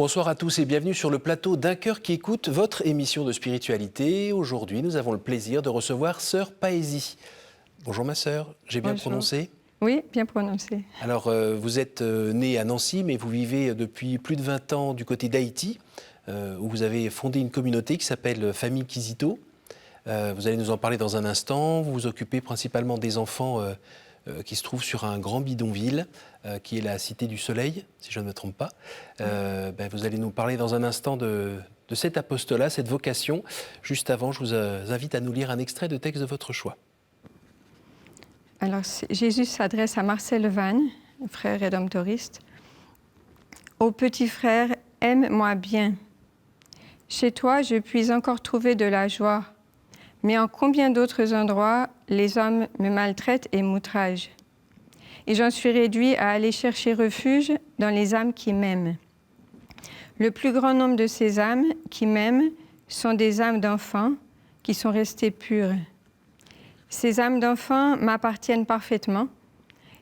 Bonsoir à tous et bienvenue sur le plateau d'Un cœur qui écoute, votre émission de spiritualité. Aujourd'hui, nous avons le plaisir de recevoir Sœur Paesi. Bonjour ma sœur, j'ai bien prononcé ? Oui, bien prononcé. Alors, vous êtes née à Nancy, mais vous vivez depuis plus de 20 ans du côté d'Haïti, où vous avez fondé une communauté qui s'appelle Famille Kizito. Vous allez nous en parler dans un instant. Vous vous occupez principalement des enfants qui se trouvent sur un grand bidonville, qui est la Cité du Soleil, si je ne me trompe pas. Vous allez nous parler dans un instant de cet apostolat, cette vocation. Juste avant, je vous invite à nous lire un extrait de texte de votre choix. Alors, Jésus s'adresse à Marcel Vannes, frère rédemptoriste. « Ô petit frère, aime-moi bien. Chez toi, je puis encore trouver de la joie. Mais en combien d'autres endroits, les hommes me maltraitent et m'outragent. Et j'en suis réduit à aller chercher refuge dans les âmes qui m'aiment. Le plus grand nombre de ces âmes qui m'aiment sont des âmes d'enfants qui sont restées pures. Ces âmes d'enfants m'appartiennent parfaitement,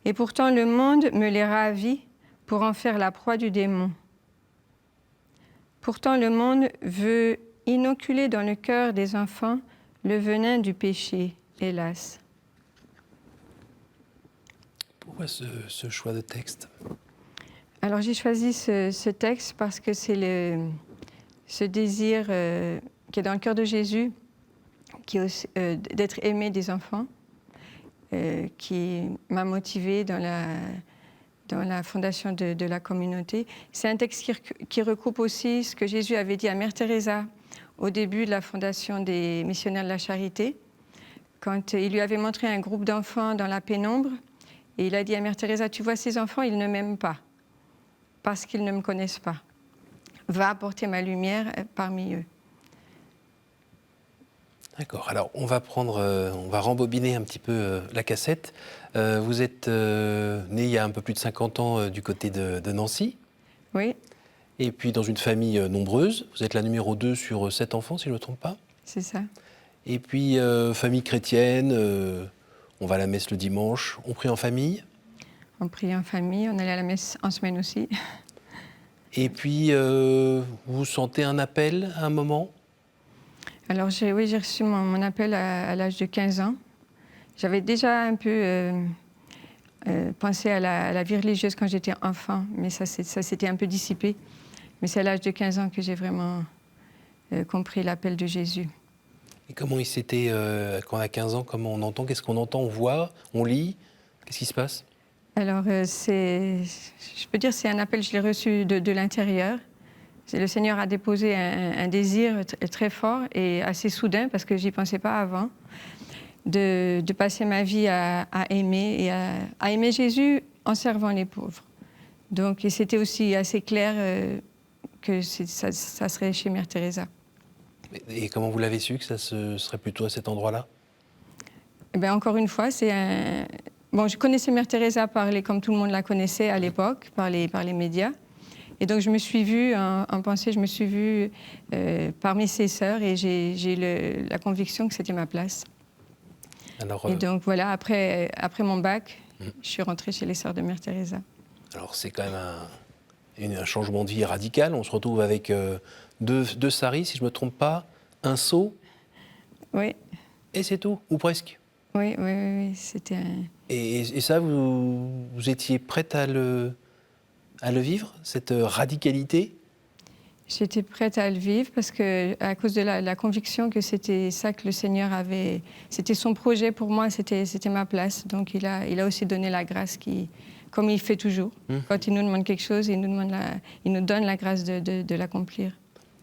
et pourtant le monde me les ravit pour en faire la proie du démon. Pourtant le monde veut inoculer dans le cœur des enfants le venin du péché, hélas. » Pourquoi ce choix de texte ? Alors j'ai choisi ce texte parce que c'est ce désir qui est dans le cœur de Jésus, qui est d'être aimé des enfants, qui m'a motivée dans la fondation de la communauté. C'est un texte qui recoupe aussi ce que Jésus avait dit à Mère Teresa au début de la fondation des missionnaires de la charité, quand il lui avait montré un groupe d'enfants dans la pénombre, et il a dit à Mère Teresa, « Tu vois ces enfants, ils ne m'aiment pas, parce qu'ils ne me connaissent pas. Va apporter ma lumière parmi eux. » D'accord, alors on va rembobiner un petit peu la cassette. Vous êtes né il y a un peu plus de 50 ans du côté de Nancy. Oui. Et puis dans une famille nombreuse, vous êtes la numéro 2 sur 7 enfants, si je ne me trompe pas. C'est ça. Et puis famille chrétienne, on va à la messe le dimanche, on prie en famille. On prie en famille, on allait à la messe en semaine aussi. Et puis vous sentez un appel à un moment ? Alors j'ai reçu mon appel à l'âge de 15 ans. J'avais déjà un peu pensé à la vie religieuse quand j'étais enfant, mais ça s'était un peu dissipé. Mais c'est à l'âge de 15 ans que j'ai vraiment compris l'appel de Jésus. Et comment il s'était, quand on a 15 ans, comment on entend ? Qu'est-ce qu'on entend ? On voit ? On lit ? Qu'est-ce qui se passe ? Alors je peux dire c'est un appel, je l'ai reçu de l'intérieur. Le Seigneur a déposé un désir très fort et assez soudain, parce que j'y pensais pas avant, de passer ma vie à aimer, et à aimer Jésus en servant les pauvres. Donc, et c'était aussi assez clair que ça serait chez Mère Teresa. Et comment vous l'avez su que ça serait plutôt à cet endroit-là ? Eh bien, encore une fois, je connaissais Mère Teresa comme tout le monde la connaissait à l'époque, par les médias. Et donc, je me suis vue, en pensée, je me suis vue parmi ses sœurs, et j'ai la conviction que c'était ma place. Alors, et donc, voilà, après mon bac, je suis rentrée chez les sœurs de Mère Teresa. Alors, c'est quand même un changement de vie radical. On se retrouve avec deux saris, si je ne me trompe pas, un seau. Oui. Et c'est tout, ou presque. Oui, c'était un... Et ça, vous étiez prête à le vivre, cette radicalité ? J'étais prête à le vivre parce que, à cause de la conviction que c'était ça que le Seigneur avait, c'était son projet pour moi, c'était ma place. Donc il a aussi donné la grâce comme il fait toujours. Quand il nous demande quelque chose, il nous donne la grâce de l'accomplir.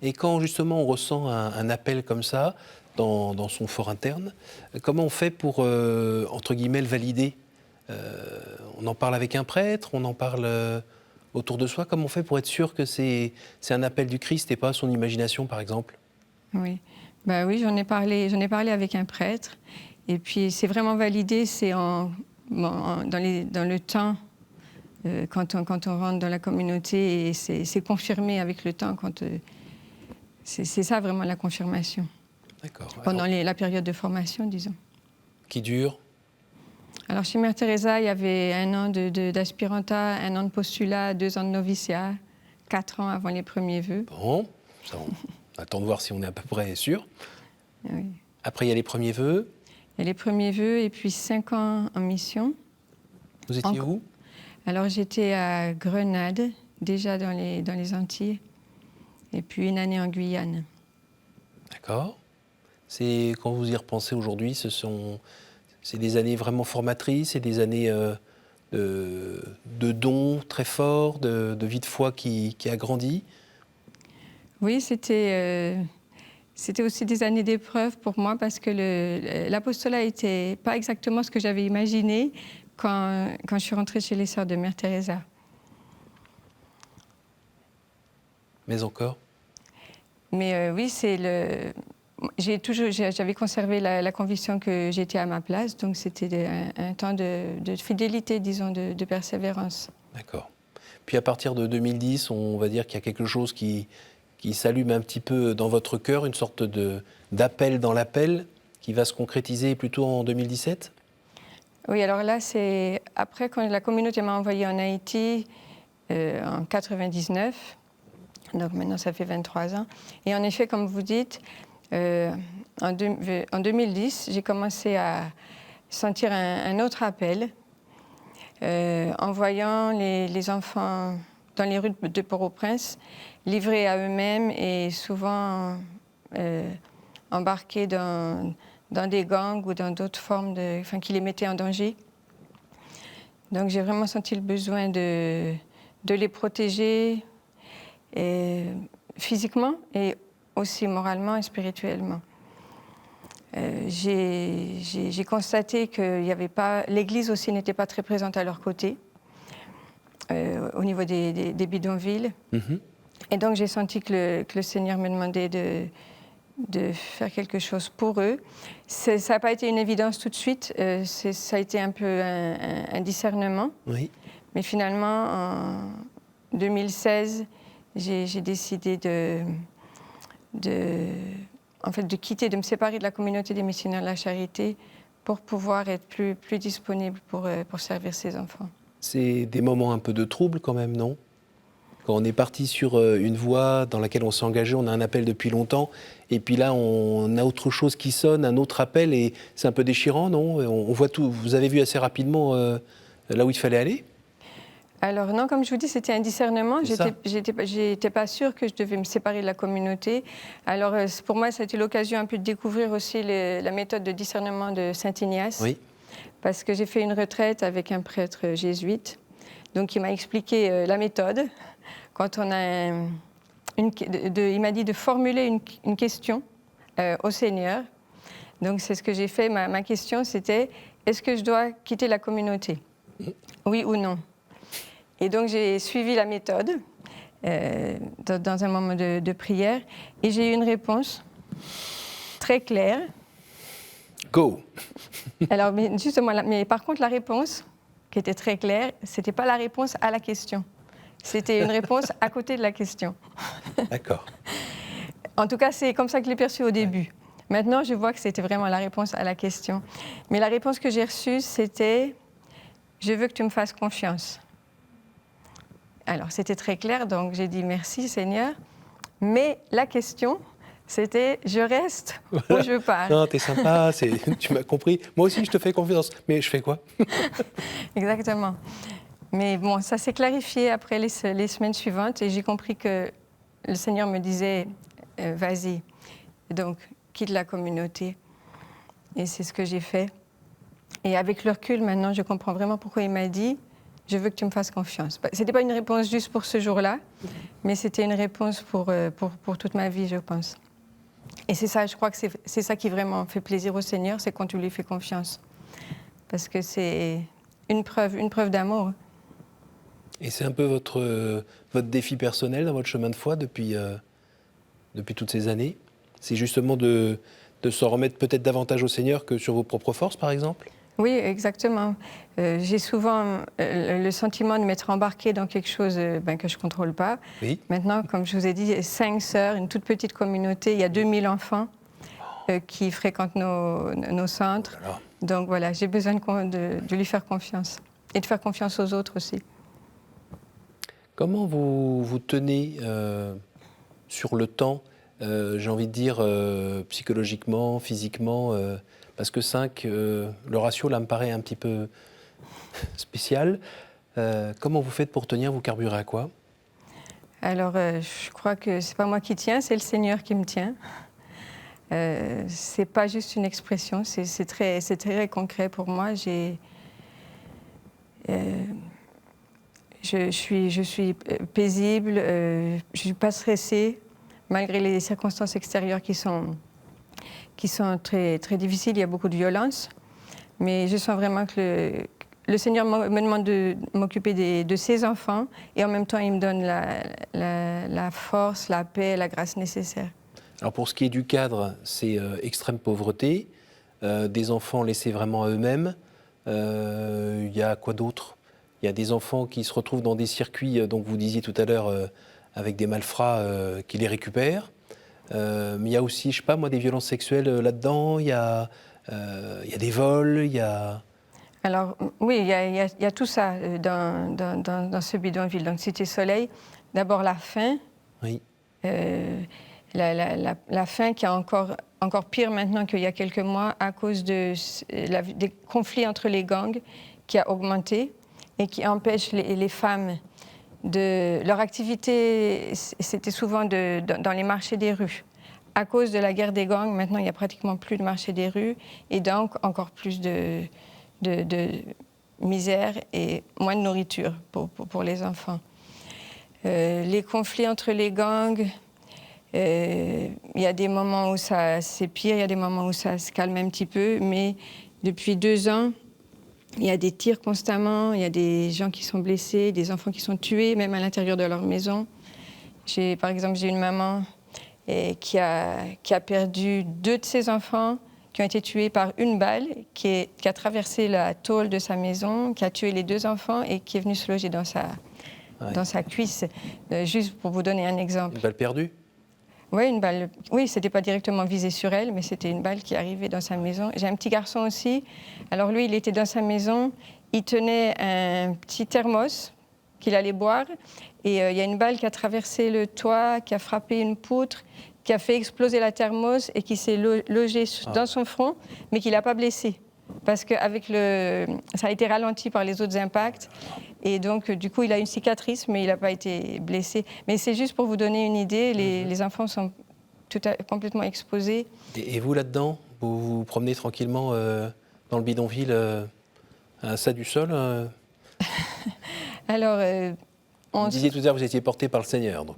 Et quand justement on ressent un appel comme ça, dans son fort interne, comment on fait pour, entre guillemets, le valider ? On en parle avec un prêtre, on en parle autour de soi. Comment on fait pour être sûr que c'est un appel du Christ et pas son imagination, par exemple ? Oui, oui, j'en ai parlé avec un prêtre. Et puis c'est vraiment validé, c'est dans le temps, quand on rentre dans la communauté, et c'est confirmé avec le temps. C'est ça vraiment la confirmation. D'accord. Pendant la période de formation, disons. Qui dure ? Alors, chez Mère Teresa, il y avait 1 an d'aspirantat, 1 an de postulat, 2 ans de noviciat, 4 ans avant les premiers vœux. Bon, ça, on attend de voir si on est à peu près sûr. Oui. Après, il y a les premiers vœux. Et les premiers vœux, et puis 5 ans en mission. Vous étiez où? Alors j'étais à Grenade, déjà dans les Antilles, et puis une année en Guyane. D'accord. C'est, quand vous y repensez aujourd'hui, c'est des années vraiment formatrices, c'est des années de dons très forts, de vie de foi qui a grandi. Oui, c'était aussi des années d'épreuve pour moi parce que l'apostolat n'était pas exactement ce que j'avais imaginé quand je suis rentrée chez les sœurs de Mère Teresa. Mais encore? Mais oui, j'avais conservé la conviction que j'étais à ma place, donc c'était un temps de fidélité, disons, de persévérance. D'accord. Puis à partir de 2010, on va dire qu'il y a quelque chose qui s'allume un petit peu dans votre cœur, une sorte d'appel dans l'appel qui va se concrétiser plutôt en 2017? Oui, alors là, c'est après quand la communauté m'a envoyée en Haïti en 99, donc maintenant ça fait 23 ans. Et en effet, comme vous dites, en 2010, j'ai commencé à sentir un autre appel en voyant les enfants dans les rues de Port-au-Prince, livrés à eux-mêmes et souvent embarqués dans des gangs ou dans d'autres formes qui les mettaient en danger. Donc j'ai vraiment senti le besoin de les protéger physiquement et aussi moralement et spirituellement. J'ai constaté que l'Église aussi n'était pas très présente à leur côté, au niveau des bidonvilles. Mm-hmm. Et donc j'ai senti que le Seigneur me demandait de faire quelque chose pour eux. Ça n'a pas été une évidence tout de suite, ça a été un peu un discernement. Oui. Mais finalement, en 2016, j'ai décidé de me séparer de la communauté des missionnaires de la charité pour pouvoir être plus disponible pour servir ces enfants. C'est des moments un peu de trouble quand même, non? Quand on est parti sur une voie dans laquelle on s'est engagé, on a un appel depuis longtemps, et puis là on a autre chose qui sonne, un autre appel, et c'est un peu déchirant, non? On voit tout. Vous avez vu assez rapidement là où il fallait aller? Alors non, comme je vous dis, c'était un discernement. J'étais pas sûre que je devais me séparer de la communauté. Alors pour moi, ça a été l'occasion un peu de découvrir aussi la méthode de discernement de Saint Ignace. Oui. Parce que j'ai fait une retraite avec un prêtre jésuite, donc il m'a expliqué la méthode. Quand on a il m'a dit de formuler une question au Seigneur. Donc c'est ce que j'ai fait. Ma question, c'était: est-ce que je dois quitter la communauté? Oui ou non? Et donc j'ai suivi la méthode dans un moment de prière et j'ai eu une réponse très claire. Go. Alors justement, mais par contre la réponse qui était très claire, c'était pas la réponse à la question. C'était une réponse à côté de la question. D'accord. En tout cas, c'est comme ça que je l'ai perçu au début. Maintenant, je vois que c'était vraiment la réponse à la question. Mais la réponse que j'ai reçue, c'était: je veux que tu me fasses confiance. Alors, c'était très clair, donc j'ai dit merci Seigneur. Mais la question, c'était: je reste ou je pars? Non, t'es sympa, tu m'as compris. Moi aussi, je te fais confiance. Mais je fais quoi? Exactement. Mais bon, ça s'est clarifié après les semaines suivantes et j'ai compris que le Seigneur me disait vas-y, donc quitte la communauté. Et c'est ce que j'ai fait. Et avec le recul, maintenant, je comprends vraiment pourquoi il m'a dit: je veux que tu me fasses confiance. Ce n'était pas une réponse juste pour ce jour-là, mais c'était une réponse pour toute ma vie, je pense. Et c'est ça, je crois que c'est ça qui vraiment fait plaisir au Seigneur, c'est quand tu lui fais confiance. Parce que c'est une preuve d'amour. Et c'est un peu votre défi personnel dans votre chemin de foi depuis toutes ces années? C'est justement de s'en remettre peut-être davantage au Seigneur que sur vos propres forces, par exemple? Oui, exactement. J'ai souvent le sentiment de m'être embarquée dans quelque chose que je ne contrôle pas. Oui. Maintenant, comme je vous ai dit, 5 sœurs, une toute petite communauté, il y a 2000 enfants qui fréquentent nos centres. Oh là là. Donc voilà, j'ai besoin de lui faire confiance et de faire confiance aux autres aussi. Comment vous tenez sur le temps, j'ai envie de dire psychologiquement, physiquement, parce que 5, le ratio là me paraît un petit peu spécial. Comment vous faites pour tenir? Vous carburez à quoi? Alors, je crois que c'est pas moi qui tiens, c'est le Seigneur qui me tient. C'est pas juste une expression, c'est très concret pour moi. Je suis paisible, je ne suis pas stressée, malgré les circonstances extérieures qui sont très, très difficiles. Il y a beaucoup de violence, mais je sens vraiment que le Seigneur me demande de m'occuper de ses enfants et en même temps, il me donne la force, la paix, la grâce nécessaire. Alors pour ce qui est du cadre, c'est extrême pauvreté, des enfants laissés vraiment à eux-mêmes. Il y a quoi d'autre? Il y a des enfants qui se retrouvent dans des circuits, donc vous disiez tout à l'heure, avec des malfrats qui les récupèrent. Mais il y a aussi, je ne sais pas moi, des violences sexuelles là-dedans, il y a des vols, il y a... Alors oui, il y a tout ça dans ce bidonville, donc Cité Soleil. D'abord la faim. Oui. La faim qui est encore pire maintenant qu'il y a quelques mois à cause des conflits entre les gangs qui a augmenté et qui empêche les femmes de... Leur activité, c'était souvent dans les marchés des rues. À cause de la guerre des gangs, maintenant, il n'y a pratiquement plus de marché des rues et donc encore plus de misère et moins de nourriture pour les enfants. Les conflits entre les gangs, il y a des moments où c'est pire, il y a des moments où ça se calme un petit peu, mais depuis 2 ans, il y a des tirs constamment, il y a des gens qui sont blessés, des enfants qui sont tués, même à l'intérieur de leur maison. Par exemple, j'ai une maman qui a perdu 2 de ses enfants, qui ont été tués par une balle, qui a traversé la tôle de sa maison, qui a tué les 2 enfants et qui est venue se loger dans sa cuisse. Juste pour vous donner un exemple. Une balle perdue? Oui, une balle. Oui, c'était pas directement visé sur elle, mais c'était une balle qui arrivait dans sa maison. J'ai un petit garçon aussi. Alors lui, il était dans sa maison, il tenait un petit thermos qu'il allait boire, et il y a une balle qui a traversé le toit, qui a frappé une poutre, qui a fait exploser la thermos et qui s'est logée dans son front, mais qui l'a pas blessé. Parce que ça a été ralenti par les autres impacts. Et donc, du coup, il a une cicatrice, mais il n'a pas été blessé. Mais c'est juste pour vous donner une idée, les enfants sont complètement exposés. Et vous, là-dedans, vous vous promenez tranquillement dans le bidonville à ça du sol Alors, vous disiez tout à l'heure que vous étiez porté par le Seigneur. Donc,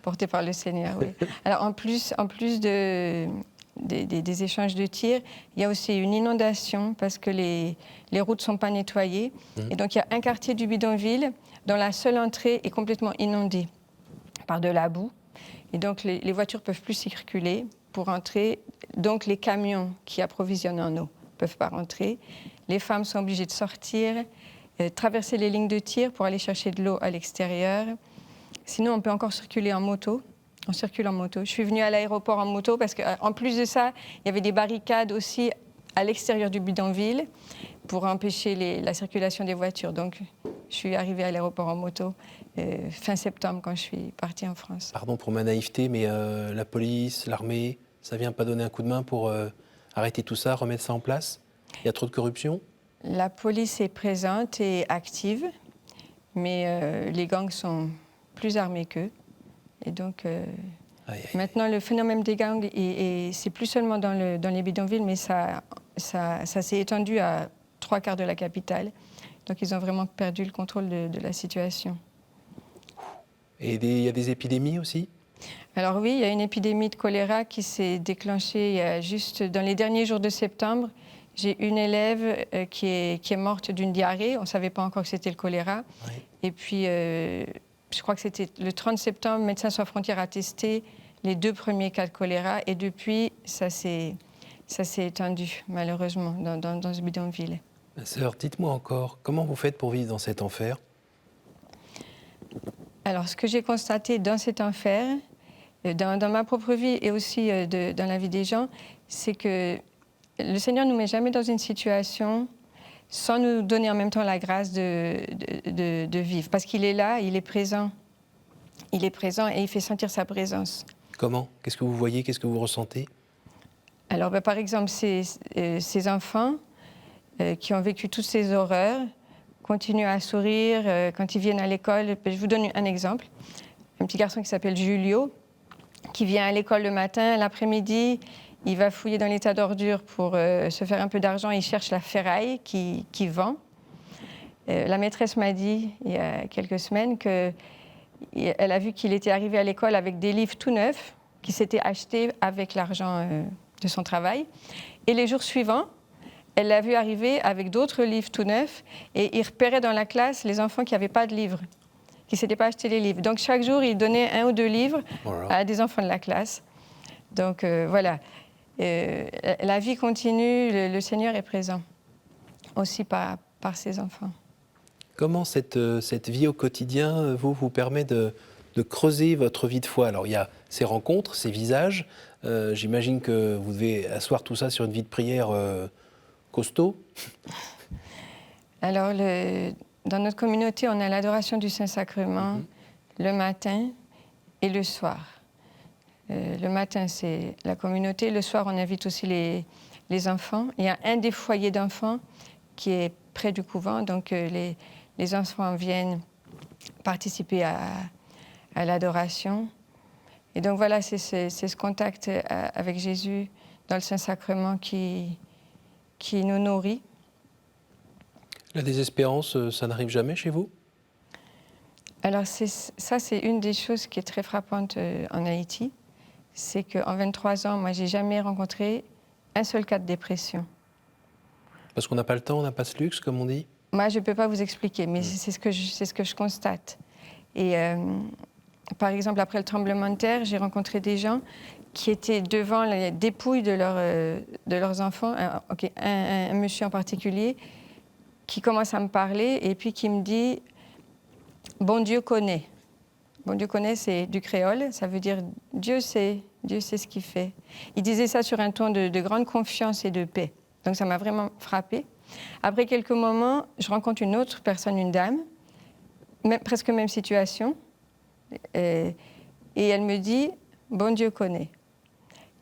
porté par le Seigneur, oui. Alors, en plus des échanges de tirs, il y a aussi une inondation parce que les routes ne sont pas nettoyées. Et donc, il y a un quartier du bidonville dont la seule entrée est complètement inondée par de la boue. Et donc, les voitures ne peuvent plus circuler pour entrer. Donc, les camions qui approvisionnent en eau ne peuvent pas rentrer. Les femmes sont obligées de sortir, traverser les lignes de tir pour aller chercher de l'eau à l'extérieur. Sinon, on peut encore circuler en moto. On circule en moto. Je suis venue à l'aéroport en moto parce qu'en plus de ça, il y avait des barricades aussi à l'extérieur du bidonville pour empêcher la circulation des voitures. Donc, je suis arrivée à l'aéroport en moto fin septembre quand je suis partie en France. Pardon pour ma naïveté, mais la police, l'armée, ça vient pas donner un coup de main pour arrêter tout ça, remettre ça en place? Il y a trop de corruption? La police est présente et active, mais les gangs sont plus armés qu'eux. Et donc, maintenant, le phénomène des gangs, c'est plus seulement dans les bidonvilles, mais ça s'est étendu à 3/4 de la capitale. Donc, ils ont vraiment perdu le contrôle de la situation. Et il y a des épidémies aussi? Alors oui, il y a une épidémie de choléra qui s'est déclenchée juste dans les derniers jours de septembre. J'ai une élève qui est morte d'une diarrhée. On ne savait pas encore que c'était le choléra. Oui. Et puis... je crois que c'était le 30 septembre, Médecins sans frontières a testé les 2 premiers cas de choléra et depuis, ça s'est étendu, malheureusement, dans ce bidonville. Ma sœur, dites-moi encore, comment vous faites pour vivre dans cet enfer? Alors, ce que j'ai constaté dans cet enfer, dans ma propre vie et aussi dans la vie des gens, c'est que le Seigneur ne nous met jamais dans une situation sans nous donner en même temps la grâce de vivre. Parce qu'il est là, il est présent. Il est présent et il fait sentir sa présence. Comment? Qu'est-ce que vous voyez? Qu'est-ce que vous ressentez? Alors, par exemple, ces enfants qui ont vécu toutes ces horreurs continuent à sourire quand ils viennent à l'école. Je vous donne un exemple. Un petit garçon qui s'appelle Julio, qui vient à l'école le matin, l'après-midi, il va fouiller dans les tas d'ordures pour se faire un peu d'argent. Il cherche la ferraille qui vend. La maîtresse m'a dit, il y a quelques semaines, qu'elle a vu qu'il était arrivé à l'école avec des livres tout neufs, qui s'étaient achetés avec l'argent de son travail. Et les jours suivants, elle l'a vu arriver avec d'autres livres tout neufs, et il repérait dans la classe les enfants qui n'avaient pas de livres, qui ne s'étaient pas achetés les livres. Donc chaque jour, il donnait 1 ou 2 livres à des enfants de la classe. Donc voilà, la vie continue, le Seigneur est présent aussi par ses enfants. Comment cette vie au quotidien vous permet de creuser votre vie de foi? Alors il y a ces rencontres, ces visages. J'imagine que vous devez asseoir tout ça sur une vie de prière costaud. Alors dans notre communauté, on a l'adoration du Saint-Sacrement le matin et le soir. Le matin, c'est la communauté. Le soir, on invite aussi les enfants. Il y a un des foyers d'enfants qui est près du couvent. Donc, les enfants viennent participer à l'adoration. Et donc, voilà, c'est ce contact avec Jésus dans le Saint-Sacrement qui nous nourrit. La désespérance, ça n'arrive jamais chez vous? Alors, c'est une des choses qui est très frappante en Haïti. C'est qu'en 23 ans, moi, j'ai jamais rencontré un seul cas de dépression. Parce qu'on n'a pas le temps, on n'a pas ce luxe, comme on dit? Moi, je ne peux pas vous expliquer, mais c'est ce que je constate. Et par exemple, après le tremblement de terre, j'ai rencontré des gens qui étaient devant les dépouilles de leurs enfants. Un monsieur en particulier qui commence à me parler et puis qui me dit « Bon Dieu connaît ». Bon Dieu connaît, c'est du créole, ça veut dire Dieu sait ce qu'il fait. Il disait ça sur un ton de grande confiance et de paix. Donc ça m'a vraiment frappée. Après quelques moments, je rencontre une autre personne, une dame, presque même situation, et elle me dit « Bon Dieu connaît ».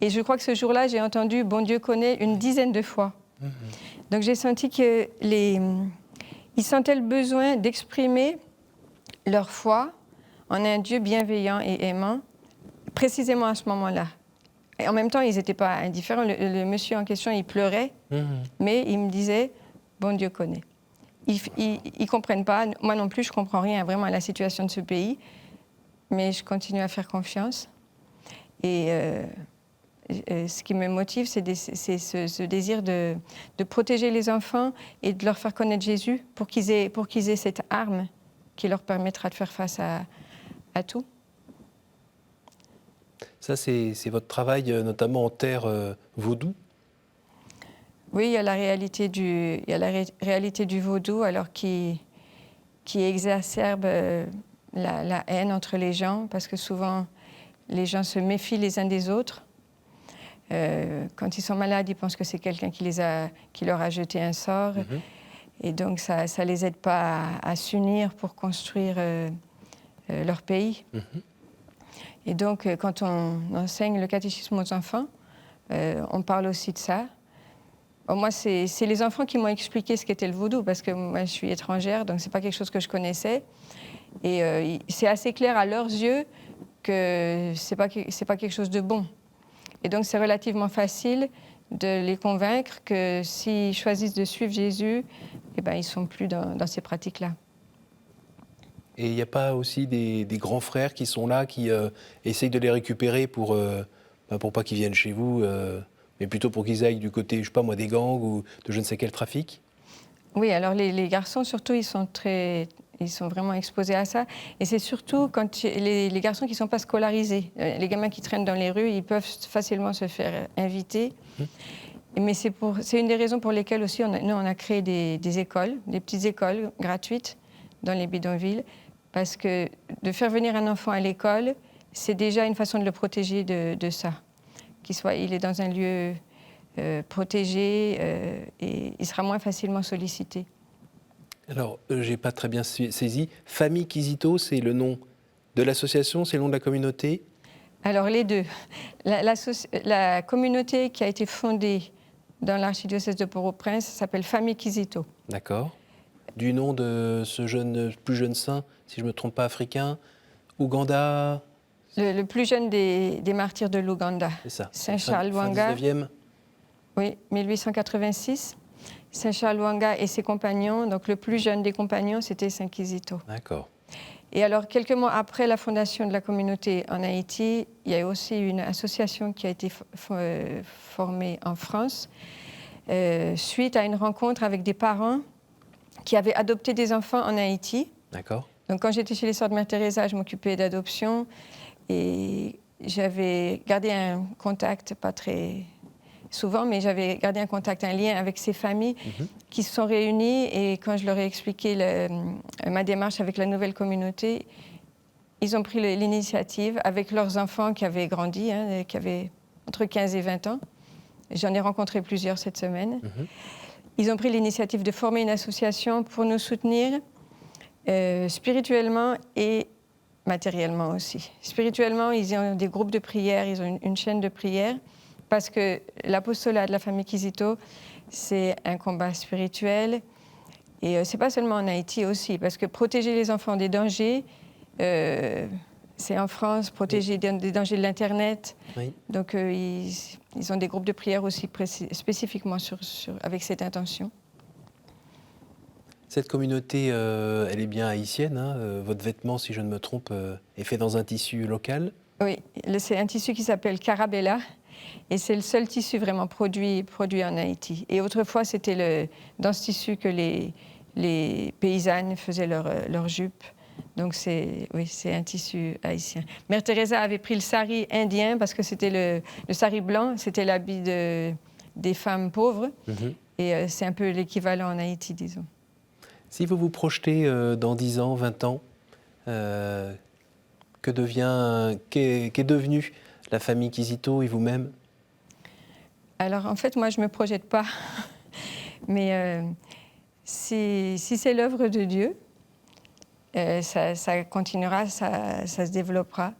Et je crois que ce jour-là, j'ai entendu « Bon Dieu connaît » une dizaine de fois. Donc j'ai senti qu'ils sentaient le besoin d'exprimer leur foi en un Dieu bienveillant et aimant, précisément à ce moment-là. Et en même temps, ils n'étaient pas indifférents. Le monsieur en question, il pleurait, mais il me disait « Bon Dieu connaît ». Ils ne comprennent pas, moi non plus, je ne comprends rien vraiment à la situation de ce pays, mais je continue à faire confiance. Et ce qui me motive, c'est ce désir de protéger les enfants et de leur faire connaître Jésus pour qu'ils aient cette arme qui leur permettra de faire face à tout. Ça, c'est votre travail, notamment en terre vaudou? Oui, il y a la réalité du vaudou, alors qui exacerbe la haine entre les gens, parce que souvent, les gens se méfient les uns des autres. Quand ils sont malades, ils pensent que c'est quelqu'un qui leur a jeté un sort. Et donc, ça ne les aide pas à s'unir pour construire leur pays. Et donc, quand on enseigne le catéchisme aux enfants, on parle aussi de ça. Moi, c'est les enfants qui m'ont expliqué ce qu'était le vaudou, parce que moi, je suis étrangère, donc ce n'est pas quelque chose que je connaissais. Et c'est assez clair à leurs yeux que ce n'est pas quelque chose de bon. Et donc, c'est relativement facile de les convaincre que s'ils choisissent de suivre Jésus, eh ben, ils ne sont plus dans ces pratiques-là. Et il n'y a pas aussi des grands frères qui sont là, qui essayent de les récupérer pour pas qu'ils viennent chez vous, mais plutôt pour qu'ils aillent du côté, je sais pas moi, des gangs ou de je ne sais quel trafic? Oui, alors les garçons, surtout, ils sont vraiment exposés à ça. Et c'est surtout quand les garçons qui ne sont pas scolarisés. Les gamins qui traînent dans les rues, ils peuvent facilement se faire inviter. Mais c'est une des raisons pour lesquelles aussi nous, on a créé des écoles, des petites écoles gratuites dans les bidonvilles. Parce que de faire venir un enfant à l'école, c'est déjà une façon de le protéger de ça. Il est dans un lieu protégé et il sera moins facilement sollicité. Alors, je n'ai pas très bien saisi. Famille Kizito, c'est le nom de l'association, c'est le nom de la communauté? Alors les deux. La communauté qui a été fondée dans l'archidiocèse de Port-au-Prince s'appelle Famille Kizito. D'accord. Du nom de ce plus jeune saint, si je ne me trompe pas, africain, Ouganda? Le plus jeune des martyrs de l'Ouganda. C'est ça. Saint Charles Lwanga. 19e. Oui, 1886. Saint Charles Lwanga et ses compagnons. Donc le plus jeune des compagnons, c'était Saint Kizito. D'accord. Et alors, quelques mois après la fondation de la communauté en Haïti, il y a aussi une association qui a été formée en France suite à une rencontre avec des parents qui avaient adopté des enfants en Haïti. D'accord. Donc, quand j'étais chez les Sœurs de Mère Teresa, je m'occupais d'adoption et j'avais gardé un contact, pas très souvent, mais j'avais gardé un contact, un lien avec ces familles qui se sont réunies. Et quand je leur ai expliqué ma démarche avec la nouvelle communauté, ils ont pris l'initiative avec leurs enfants qui avaient grandi, qui avaient entre 15 et 20 ans. J'en ai rencontré plusieurs cette semaine. Ils ont pris l'initiative de former une association pour nous soutenir spirituellement et matériellement aussi. Spirituellement, ils ont des groupes de prière, ils ont une chaîne de prière. Parce que l'apostolat de la famille Kizito, c'est un combat spirituel. Et ce n'est pas seulement en Haïti aussi, parce que protéger les enfants des dangers, c'est en France, protéger des dangers de l'Internet. Oui. Donc ils ont des groupes de prière aussi spécifiquement avec cette intention. Cette communauté, elle est bien haïtienne. Votre vêtement, si je ne me trompe, est fait dans un tissu local? Oui, c'est un tissu qui s'appelle Carabella. Et c'est le seul tissu vraiment produit en Haïti. Et autrefois, c'était dans ce tissu que les paysannes faisaient leurs jupes. Donc, c'est un tissu haïtien. Mère Teresa avait pris le sari indien parce que c'était le sari blanc, c'était l'habit des femmes pauvres. Et c'est un peu l'équivalent en Haïti, disons. Si vous vous projetez dans 10 ans, 20 ans, qu'est devenue la famille Kizito et vous-même? Alors, en fait, moi, je ne me projette pas. Mais si c'est l'œuvre de Dieu, ça continuera, ça se développera.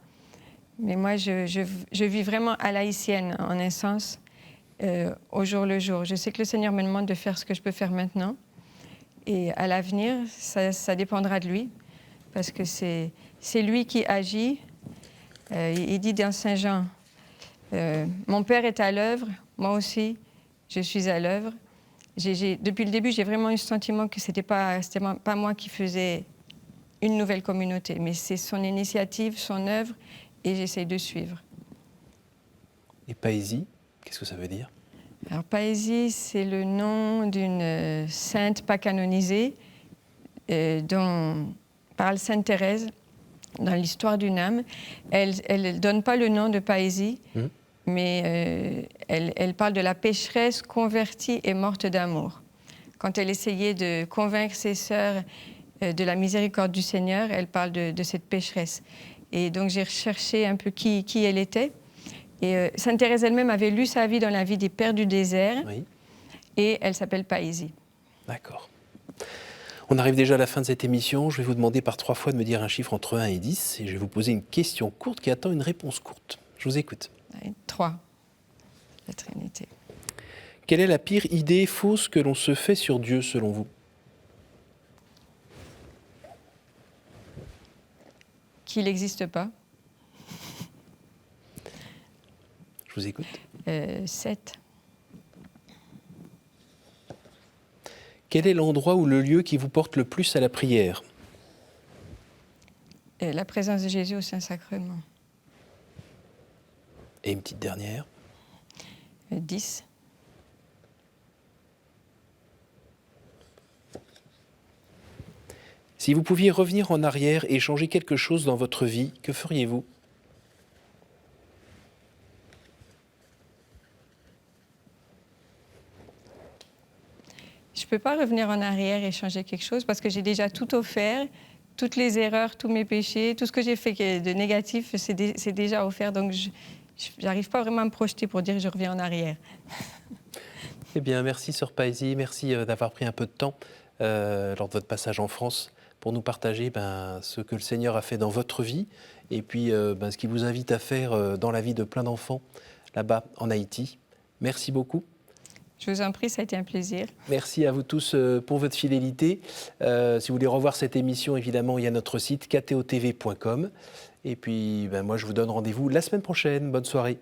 Mais moi, je vis vraiment à l'haïtienne, en un sens, au jour le jour. Je sais que le Seigneur me demande de faire ce que je peux faire maintenant. Et à l'avenir, ça dépendra de lui. Parce que c'est lui qui agit. Il dit dans Saint Jean, mon Père est à l'œuvre, moi aussi, je suis à l'œuvre. Depuis le début, j'ai vraiment eu le sentiment que c'était pas moi qui faisais une nouvelle communauté, mais c'est son initiative, son œuvre, et j'essaie de suivre. Et Paésie, qu'est-ce que ça veut dire? Alors, Paésie, c'est le nom d'une sainte pas canonisée dont parle Sainte Thérèse dans l'histoire d'une âme. Elle ne donne pas le nom de Paésie, mais elle parle de la pécheresse convertie et morte d'amour. Quand elle essayait de convaincre ses sœurs de la miséricorde du Seigneur, elle parle de cette pécheresse. Et donc j'ai recherché un peu qui elle était. Et Sainte Thérèse elle-même avait lu sa vie dans la vie des Pères du désert, et elle s'appelle Paésie. D'accord. On arrive déjà à la fin de cette émission. Je vais vous demander par 3 fois de me dire un chiffre entre 1 et 10, et je vais vous poser une question courte qui attend une réponse courte. Je vous écoute. 3. La Trinité. Quelle est la pire idée fausse que l'on se fait sur Dieu, selon vous? Qu'il n'existe pas. Je vous écoute. 7. Quel est l'endroit ou le lieu qui vous porte le plus à la prière? La présence de Jésus au Saint-Sacrement. Et une petite dernière. 10. Si vous pouviez revenir en arrière et changer quelque chose dans votre vie, que feriez-vous? Je ne peux pas revenir en arrière et changer quelque chose parce que j'ai déjà tout offert, toutes les erreurs, tous mes péchés, tout ce que j'ai fait de négatif, c'est déjà offert. Donc, je n'arrive pas vraiment à me projeter pour dire que je reviens en arrière. Eh bien, merci Sœur Paisy, merci d'avoir pris un peu de temps lors de votre passage en France pour nous partager ce que le Seigneur a fait dans votre vie et puis ce qu'il vous invite à faire dans la vie de plein d'enfants là-bas en Haïti. Merci beaucoup. Je vous en prie, ça a été un plaisir. Merci à vous tous pour votre fidélité. Si vous voulez revoir cette émission, évidemment, il y a notre site ktotv.com. Et puis, moi, je vous donne rendez-vous la semaine prochaine. Bonne soirée.